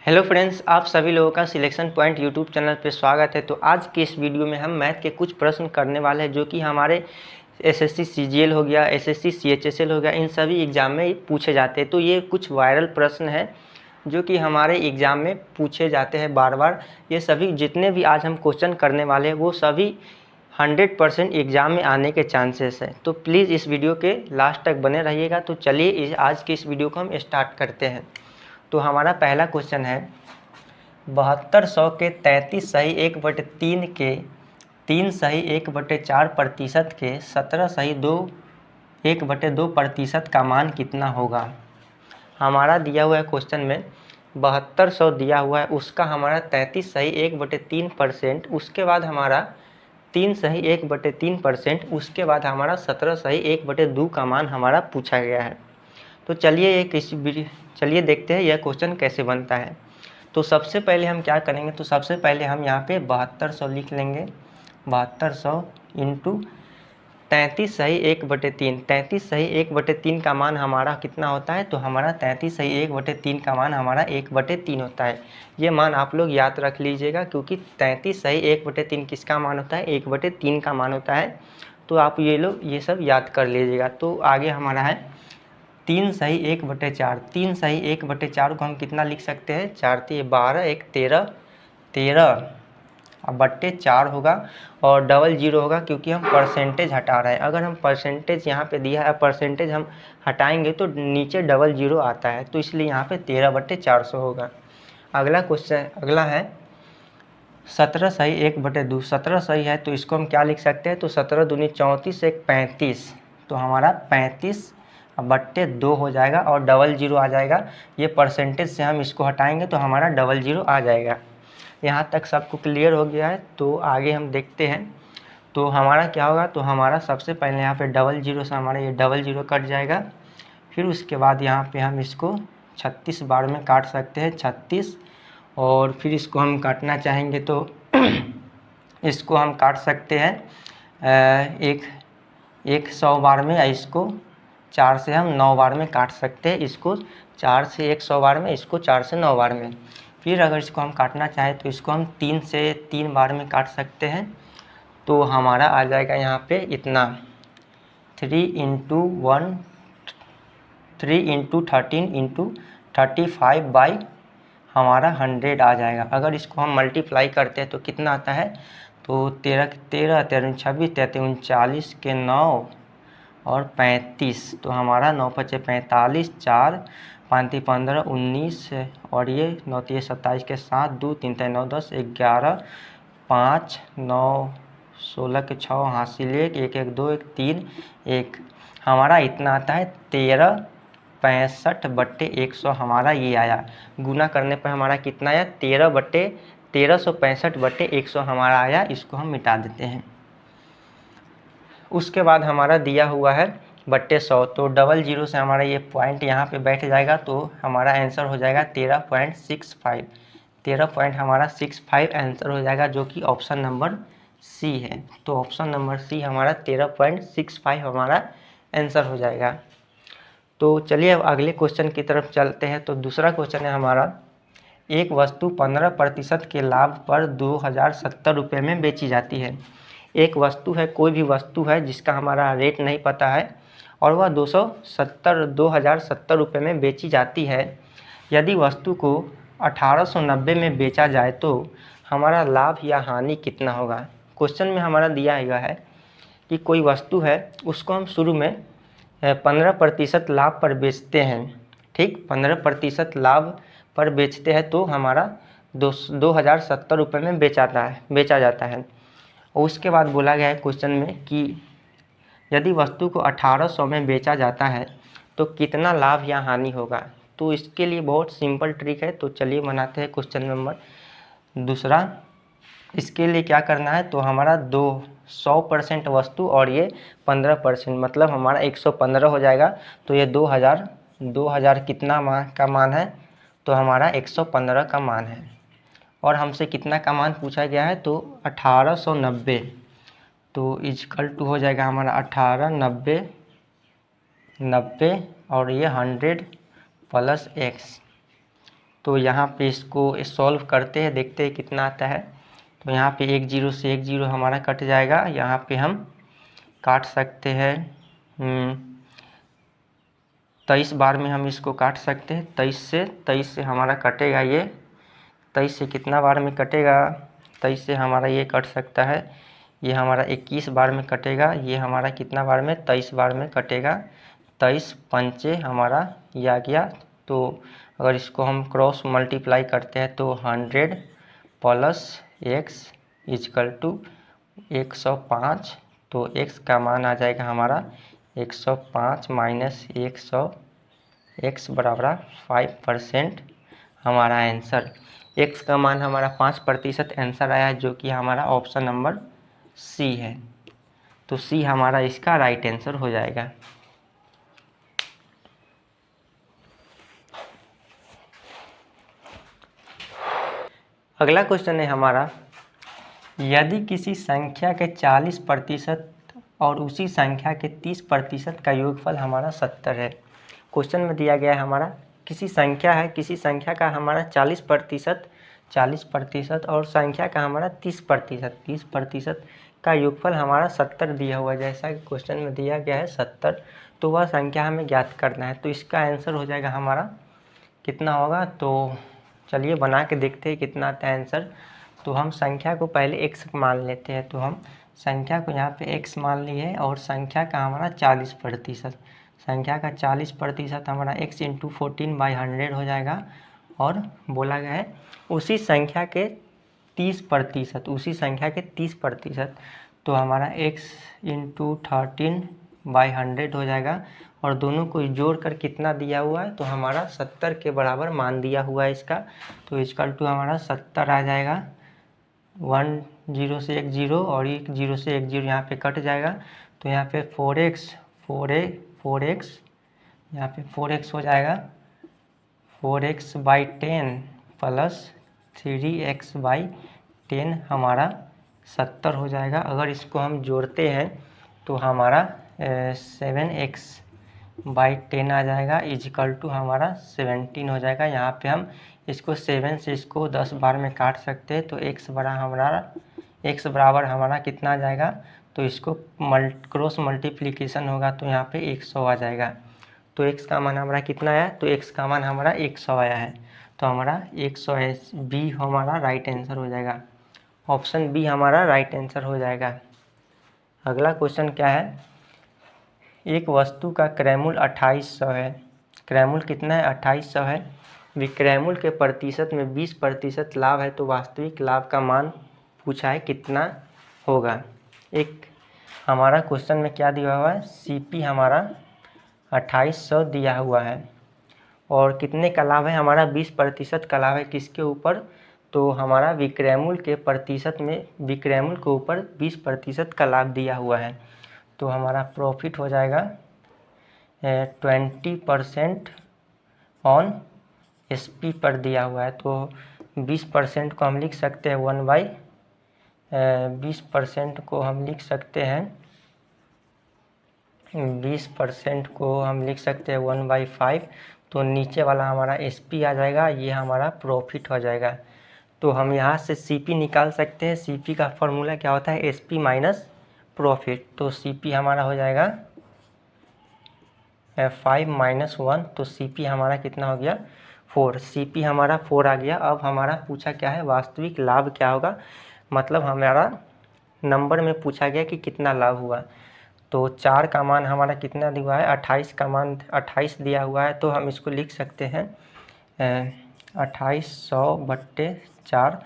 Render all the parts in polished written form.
Hello friends, आप सभी लोगों का सिलेक्शन पॉइंट यूट्यूब चैनल पे स्वागत है। तो आज के इस वीडियो में हम मैथ के कुछ प्रश्न करने वाले हैं जो कि हमारे एसएससी सीजीएल हो गया, एसएससी सीएचएसएल हो गया, इन सभी एग्ज़ाम में पूछे जाते हैं। तो ये कुछ वायरल प्रश्न हैं जो कि हमारे एग्ज़ाम में पूछे जाते हैं बार बार। ये सभी जितने भी आज हम क्वेश्चन करने वाले हैं वो सभी 100% एग्ज़ाम में आने के चांसेस है। तो प्लीज़ इस वीडियो के लास्ट तक बने रहिएगा। तो चलिए आज के इस वीडियो को हम स्टार्ट करते हैं। तो हमारा पहला क्वेश्चन है 7200 के 33 सही 1/3 के 3 सही 1/4% के 17 सही 1/2% का मान कितना होगा। हमारा दिया हुआ है क्वेश्चन में 7200 दिया हुआ है, उसका हमारा 33 सही 1/3%, उसके बाद हमारा 3 सही 1/3%, उसके बाद हमारा 17 सही 1/2 का मान हमारा पूछा गया है। तो चलिए देखते हैं यह क्वेश्चन कैसे बनता है। तो सबसे पहले हम क्या करेंगे, तो सबसे पहले हम यहाँ पे 7200 लिख लेंगे। 7200 इंटू 33 सही 1/3। 33 सही 1/3 का मान हमारा कितना होता है, तो हमारा 33 सही 1/3 का मान हमारा 1/3 होता है। ये मान आप लोग याद रख लीजिएगा, क्योंकि 33 सही 1/3 किसका मान होता है, 1/3 का मान होता है। तो आप ये सब याद कर लीजिएगा। तो आगे हमारा है 3 सही 1/4। 3 सही 1/4 को हम कितना लिख सकते हैं, 4 3 12 1 13 13 अब बट्टे 4 होगा और डबल जीरो होगा, क्योंकि हम परसेंटेज हटा रहे हैं। अगर हम परसेंटेज यहाँ पे दिया है, परसेंटेज हम हटाएंगे तो नीचे डबल जीरो आता है, तो इसलिए यहाँ पे 13/400 होगा। अगला है 17 सही 1/2। 17 सही है तो इसको हम क्या लिख सकते हैं, तो 17 दूनी 34 1 35, तो हमारा 35/2 हो जाएगा और डबल जीरो आ जाएगा। ये परसेंटेज से हम इसको हटाएंगे तो हमारा डबल जीरो आ जाएगा। यहाँ तक सबको क्लियर हो गया है। तो आगे हम देखते हैं। तो हमारा क्या होगा, तो हमारा सबसे पहले यहाँ पे डबल जीरो से हमारा ये डबल जीरो कट जाएगा। फिर उसके बाद यहाँ पे हम इसको 36 बार में काट सकते हैं, 36। और फिर इसको हम काटना चाहेंगे तो इसको हम काट सकते हैं 100 बार में, या इसको 4 से हम 9 बार में काट सकते हैं। इसको 4 से 100 बार में, इसको 4 से 9 बार में। फिर अगर इसको हम काटना चाहें तो इसको हम 3 से 3 बार में काट सकते हैं। तो हमारा आ जाएगा यहाँ पे इतना 3×13×35 हमारा 100 आ जाएगा। अगर इसको हम मल्टीप्लाई करते हैं तो कितना आता है, तो 13 13 13 26 33 39 के 9 और 35, तो हमारा 9 5 45, 4 5 15 19 और ये 9 3 27 के 7 2 3 3 9 10 11 5 9 16 के 6 हासिल 1 1 1 2 1 3 1, हमारा इतना आता है 1365/100 हमारा ये आया। गुना करने पर हमारा कितना आया, 1365/100 हमारा आया। इसको हम मिटा देते हैं। उसके बाद हमारा दिया हुआ है बट्टे 100, तो डबल जीरो से हमारा ये पॉइंट यहाँ पे बैठ जाएगा, तो हमारा आंसर हो जाएगा 13.65। 13.65 आंसर हो जाएगा, जो कि ऑप्शन नंबर सी है। तो ऑप्शन नंबर सी हमारा 13.65 हमारा आंसर हो जाएगा। तो चलिए अब अगले क्वेश्चन की तरफ चलते हैं। तो दूसरा क्वेश्चन है हमारा, एक वस्तु 15% के लाभ पर 2070 रुपये में बेची जाती है। एक वस्तु है, कोई भी वस्तु है जिसका हमारा रेट नहीं पता है और वह 2070 रुपये में बेची जाती है। यदि वस्तु को 1890 में बेचा जाए तो हमारा लाभ या हानि कितना होगा। क्वेश्चन में हमारा दिया हुआ है कि कोई वस्तु है, उसको हम शुरू में 15% लाभ पर बेचते हैं। ठीक, 15% लाभ पर बेचते हैं तो हमारा 2070 रुपये में बेचा जाता है। और उसके बाद बोला गया है क्वेश्चन में कि यदि वस्तु को 1800 में बेचा जाता है तो कितना लाभ या हानि होगा। तो इसके लिए बहुत सिंपल ट्रिक है। तो चलिए बनाते हैं क्वेश्चन नंबर दूसरा। इसके लिए क्या करना है, तो हमारा 100% वस्तु और ये 15%, मतलब हमारा 115 हो जाएगा। तो ये 2000 कितना का मान है, तो हमारा 115 का मान है। और हमसे कितना का मान पूछा गया है, तो 1890, तो इजकल टू हो जाएगा हमारा 1890 90 और ये 100 + x, तो यहाँ पे इसको सॉल्व करते हैं, देखते हैं कितना आता है। तो यहाँ पे 1 0 से 1 0 हमारा कट जाएगा। यहाँ पे हम काट सकते हैं 23 बार में हम इसको काट सकते हैं। 23 से हमारा कटेगा ये। 23 से कितना बार में कटेगा? 23 से हमारा ये कट सकता है, ये हमारा 21 बार में कटेगा। ये हमारा कितना बार में? 23 बार में कटेगा। 23 पंचे हमारा ये आ गया। तो अगर इसको हम क्रॉस मल्टीप्लाई करते हैं तो 100 प्लस x इजकल टू 105। तो x का मान आ जाएगा हमारा 105 माइनस 100, x बराबर 5% हमारा आंसर। x का मान हमारा 5% आंसर आया है, जो कि हमारा ऑप्शन नंबर सी है। तो सी हमारा इसका राइट आंसर हो जाएगा। अगला क्वेश्चन है हमारा, यदि किसी संख्या के 40% और उसी संख्या के 30% का योगफल हमारा 70 है। क्वेश्चन में दिया गया है हमारा किसी संख्या है, किसी संख्या का हमारा 40% और संख्या का हमारा 30% का योगफल हमारा 70 दिया हुआ है। जैसा कि क्वेश्चन में दिया गया है 70, तो वह संख्या हमें ज्ञात करना है। तो इसका आंसर हो जाएगा हमारा कितना होगा? तो चलिए बना के देखते हैं कितना आता है आंसर। तो हम संख्या को पहले x मान लेते हैं। तो हम संख्या को यहाँ पे x मान लिए और संख्या का हमारा 40%, संख्या का 40% हमारा x इंटू 14/100 हो जाएगा। और बोला गया है उसी संख्या के 30%, उसी संख्या के 30%, तो हमारा x इंटू 13/100 हो जाएगा। और दोनों को जोड़ कर कितना दिया हुआ है? तो हमारा 70 के बराबर मान दिया हुआ है इसका। तो इजकल टू हमारा 70 आ जाएगा। 1 0 से 1 0 और 1 0 से 1 0 यहाँ पे कट जाएगा। तो यहाँ पे 4x यहाँ पे 4x हो जाएगा। 4x/10 प्लस 3x/10 हमारा 70 हो जाएगा। अगर इसको हम जोड़ते हैं तो हमारा 7x/10 आ जाएगा इजकल टू हमारा 17 हो जाएगा। यहाँ पे हम इसको 7 से इसको 10 बार में काट सकते हैं। तो x बराबर हमारा कितना आ जाएगा? तो इसको क्रॉस मल्टीप्लिकेशन होगा तो यहाँ पे 100 आ जाएगा। तो x का मान हमारा कितना आया? तो x का मान हमारा 100 आया है। तो हमारा 100 है, बी हमारा राइट आंसर हो जाएगा। ऑप्शन बी हमारा राइट आंसर हो जाएगा। अगला क्वेश्चन क्या है, एक वस्तु का क्रयमूल्य 2800 है। क्रयमूल्य कितना है? 2800 है। विक्रयमूल्य के प्रतिशत में 20% लाभ है, तो वास्तविक लाभ का मान पूछा है कितना होगा। एक हमारा क्वेश्चन में क्या दिया हुआ है? सीपी हमारा 2800 दिया हुआ है और कितने का लाभ है? हमारा 20% का लाभ है। किसके ऊपर? तो हमारा विक्रयमूल्य के प्रतिशत में, विक्रयमूल्य के ऊपर 20% का लाभ दिया हुआ है। तो हमारा प्रॉफिट हो जाएगा 20% ऑन एसपी पर दिया हुआ है। तो 20% को हम लिख सकते हैं 20% को हम लिख सकते हैं 20% को हम लिख सकते हैं 1/5। तो नीचे वाला हमारा एसपी आ जाएगा, ये हमारा प्रॉफिट हो जाएगा। तो हम यहाँ से सीपी निकाल सकते हैं। सीपी का फॉर्मूला क्या होता है? SP minus profit. तो सीपी हमारा हो जाएगा 5 - 1। तो सीपी हमारा कितना हो गया? 4। सीपी हमारा 4 आ गया। अब हमारा पूछा क्या है? वास्तविक लाभ क्या होगा, मतलब हमारा नंबर में पूछा गया कि कितना लाभ हुआ। तो 4 का मान हमारा कितना दिया हुआ है? 28 का मान 28 दिया हुआ है। तो हम इसको लिख सकते हैं 2800/4।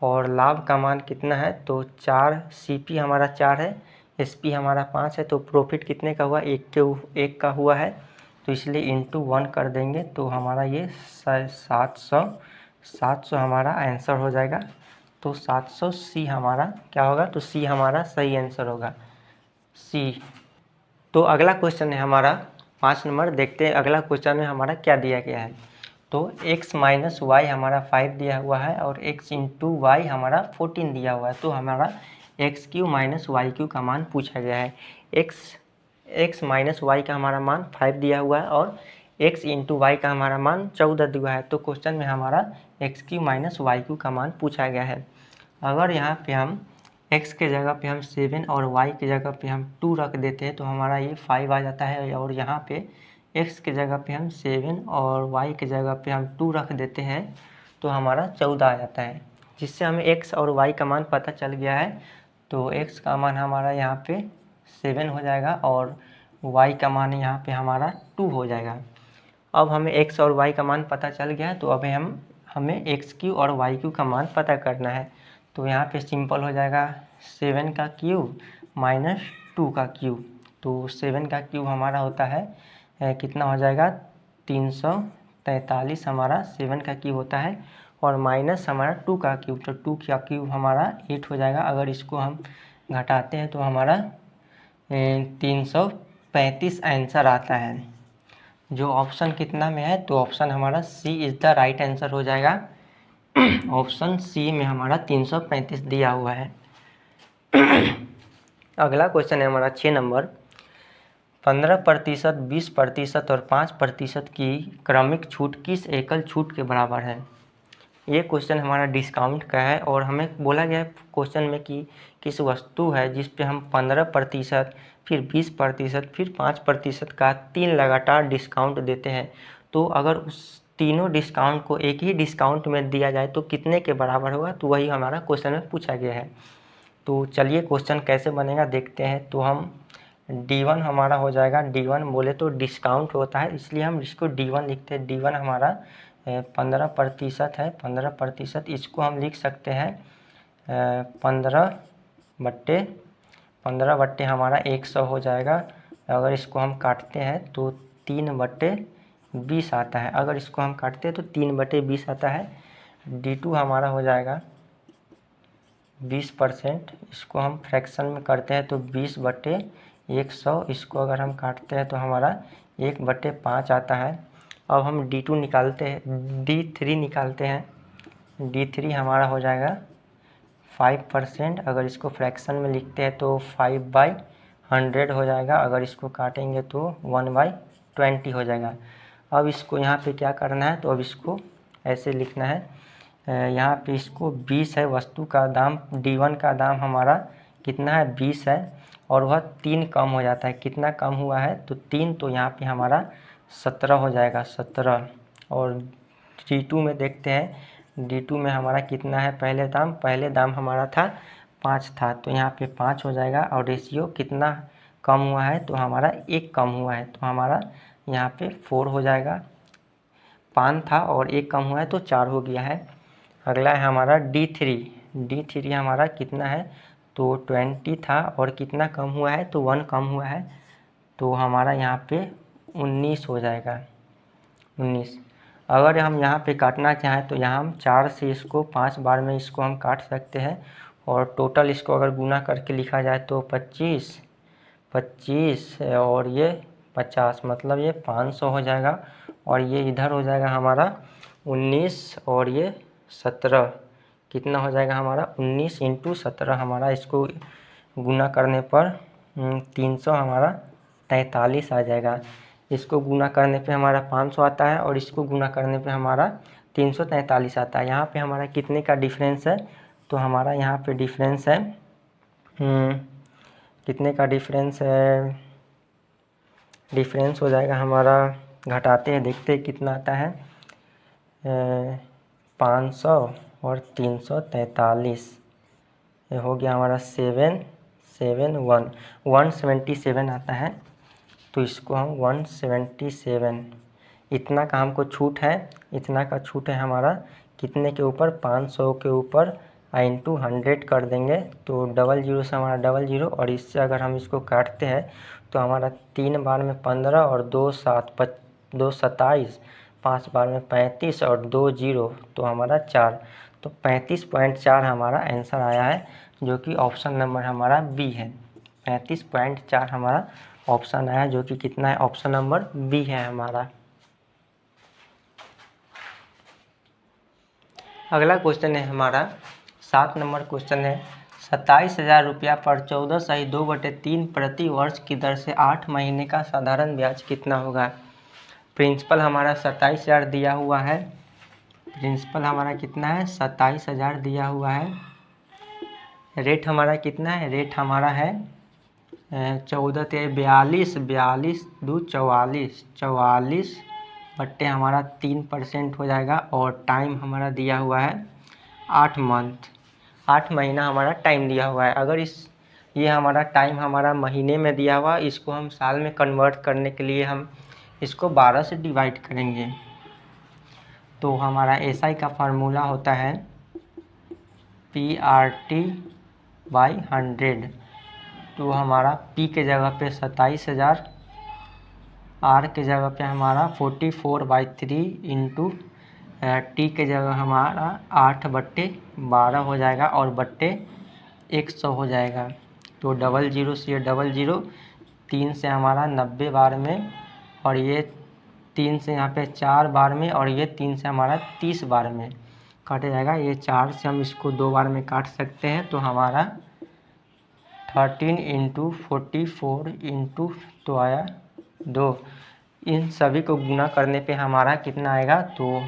और लाभ का मान कितना है? तो 4। सीपी हमारा 4 है, एसपी हमारा 5 है। तो प्रॉफिट कितने का हुआ? 1 का हुआ है। तो इसलिए इंटू 1 कर देंगे तो हमारा ये 700 हमारा आंसर हो जाएगा। तो 700 सी हमारा क्या होगा? तो सी हमारा सही आंसर होगा, सी। तो अगला क्वेश्चन है हमारा 5 नंबर। देखते हैं अगला क्वेश्चन में हमारा क्या दिया गया है। तो x - y हमारा 5 दिया हुआ है और x इंटू वाई हमारा 14 दिया हुआ है। तो हमारा x³ - y³ का मान पूछा गया है। x - y का हमारा मान 5 दिया हुआ है और x इंटू वाई का हमारा मान 14 दिया है, तो क्वेश्चन में हमारा x³ माइनस y³ का मान पूछा गया है। अगर यहाँ पे हम x के जगह पे हम 7 और y की जगह पे हम 2 रख देते हैं तो हमारा ये 5 आ जाता है, और यहाँ पे x के जगह पे हम 7 और y के जगह पे हम 2 रख देते हैं तो हमारा 14 आ जाता है, जिससे हमें x और y का मान पता चल गया है। तो x का मान हमारा यहाँ पे 7 हो जाएगा और y का मान यहाँ पे हमारा 2 हो जाएगा। अब हमें x और y का मान पता चल गया है, तो अभी हमें x³ और y³ का मान पता करना है। तो यहाँ पे सिंपल हो जाएगा 7 का क्यूब माइनस 2 का क्यूब। तो 7 का क्यूब हमारा होता है कितना हो जाएगा 343 हमारा 7 का क्यूब होता है, और माइनस हमारा 2 का क्यूब, तो 2 का क्यूब हमारा 8 हो जाएगा। अगर इसको हम घटाते हैं तो हमारा 335 आंसर आता है। जो ऑप्शन कितना में है, तो ऑप्शन हमारा सी इज़ द राइट आंसर हो जाएगा। ऑप्शन सी में हमारा 335 दिया हुआ है। अगला क्वेश्चन है हमारा 6 नंबर। 15%, 20% और 5% की क्रमिक छूट किस एकल छूट के बराबर है? ये क्वेश्चन हमारा डिस्काउंट का है, और हमें बोला गया है क्वेश्चन में कि किस वस्तु है जिस पे हम 15%, फिर 20%, फिर 5% का 3 लगातार डिस्काउंट देते हैं। तो अगर उस तीनों डिस्काउंट को एक ही डिस्काउंट में दिया जाए तो कितने के बराबर होगा, तो वही हमारा क्वेश्चन में पूछा गया है। तो चलिए क्वेश्चन कैसे बनेगा देखते हैं। तो हम D1 हमारा हो जाएगा, D1 बोले तो डिस्काउंट होता है इसलिए हम इसको D1 लिखते हैं। D1 हमारा 15% है, 15%, इसको हम लिख सकते हैं 15 बट्टे हमारा 100 हो जाएगा। अगर इसको हम काटते हैं तो 3/20 आता है। अगर इसको हम काटते हैं तो 3/20 आता है। D2 हमारा हो जाएगा 20%, इसको हम फ्रैक्शन में करते हैं तो 20/100, इसको अगर हम काटते हैं तो हमारा 1/5 आता है। अब हम D2 निकालते हैं, D3 निकालते हैं। D3 हमारा हो जाएगा 5%, अगर इसको फ्रैक्शन में लिखते हैं तो 5/100 हो जाएगा। अगर इसको काटेंगे तो 1/20 हो जाएगा। अब इसको यहाँ पे क्या करना है, तो अब इसको ऐसे लिखना है, यहाँ पे इसको 20 है वस्तु का दाम, D1 का दाम हमारा कितना है 20 है, और वह 3 कम हो जाता है। कितना कम हुआ है, तो 3, तो यहाँ पे हमारा 17 हो जाएगा, 17। और D2 में देखते हैं, D2 में हमारा कितना है, पहले दाम हमारा था 5 था, तो यहाँ पे 5 हो जाएगा। और रेशियो कितना कम हुआ है, तो हमारा 1 कम हुआ है, तो हमारा यहाँ पे 4 हो जाएगा। 5 था और 1 कम हुआ है तो 4 हो गया है। अगला है हमारा D3 हमारा कितना है, तो 20 था और कितना कम हुआ है, तो 1 कम हुआ है, तो हमारा यहाँ पे 19 हो जाएगा, 19। अगर हम यहाँ पे काटना चाहें तो यहाँ हम 4 से इसको 5 बार में इसको हम काट सकते हैं, और टोटल इसको अगर गुना करके लिखा जाए तो 25 और ये 50, मतलब ये 500 हो जाएगा। और ये इधर हो जाएगा हमारा 19 और ये 17, कितना हो जाएगा हमारा 19 × 17, हमारा इसको गुना करने पर 300 हमारा 43 आ जाएगा। इसको गुना करने पे हमारा 500 आता है, और इसको गुना करने पे हमारा 343 आता है। यहाँ पे हमारा कितने का डिफरेंस है, तो हमारा यहाँ पे डिफरेंस है कितने का डिफरेंस है, डिफरेंस हो जाएगा हमारा, घटाते हैं देखते हैं कितना आता है, 500 और 343, ये हो गया हमारा 177 आता है। तो इसको हम 177, इतना का हमको छूट है, इतना का छूट है हमारा कितने के ऊपर, 500 के ऊपर इंटू 100 कर देंगे, तो 00 से हमारा 00, और इससे अगर हम इसको काटते हैं तो हमारा 3 बार में 15 और 2 27, 5 बार में 35 और 2 0, तो हमारा 4, तो 35.4 हमारा आंसर आया है, जो कि ऑप्शन नंबर हमारा बी है। 35.4 हमारा ऑप्शन आया, जो कि कितना है, ऑप्शन नंबर बी है हमारा। अगला क्वेश्चन है हमारा 7 नंबर क्वेश्चन है। 27,000 रुपया पर 14/2/3 प्रति वर्ष की दर से 8 महीने का साधारण ब्याज कितना होगा? प्रिंसिपल हमारा 27,000 दिया हुआ है। प्रिंसिपल हमारा कितना है? 27,000 दिया हुआ है। रेट हमारा कितना है? रेट हमारा है 14 42 42 2 44 44 बट्टे हमारा 3% हो जाएगा। और टाइम हमारा दिया हुआ है 8 मंथ, 8 महीना हमारा टाइम दिया हुआ है। अगर ये हमारा टाइम हमारा महीने में दिया हुआ, इसको हम साल में कन्वर्ट करने के लिए हम इसको 12 से डिवाइड करेंगे। तो हमारा एसआई का फार्मूला होता है PRT/100। तो हमारा P के जगह पे 27,000, R के जगह पे हमारा 44/3 इंटू T के जगह हमारा 8/12 हो जाएगा और बट्टे 100 हो जाएगा। तो 00 से 00, 3 से हमारा 90 बार में, और ये 3 से यहाँ पे 4 बार में, और ये 3 से हमारा 30 बार में काट जाएगा। ये 4 से हम इसको 2 बार में काट सकते हैं। तो हमारा 13 इंटू 44 इंटू तो आया 2। इन सभी को गुना करने पे हमारा कितना आएगा? तो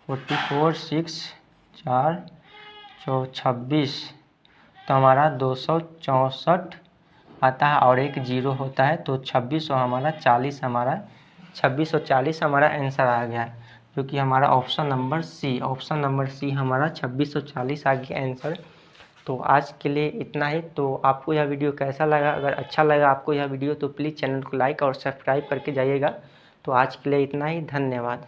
44 6 4 26, तो हमारा 264 आता है और एक 0 होता है। तो 26 और हमारा 40 हमारा 26 और 40 हमारा आंसर आ गया, जो कि हमारा ऑप्शन नंबर सी हमारा 26 और 40 आ गया आंसर। तो आज के लिए इतना ही। तो आपको यह वीडियो कैसा लगा? अगर अच्छा लगा आपको यह वीडियो तो प्लीज़ चैनल को लाइक और सब्सक्राइब करके जाइएगा। तो आज के लिए इतना ही, धन्यवाद।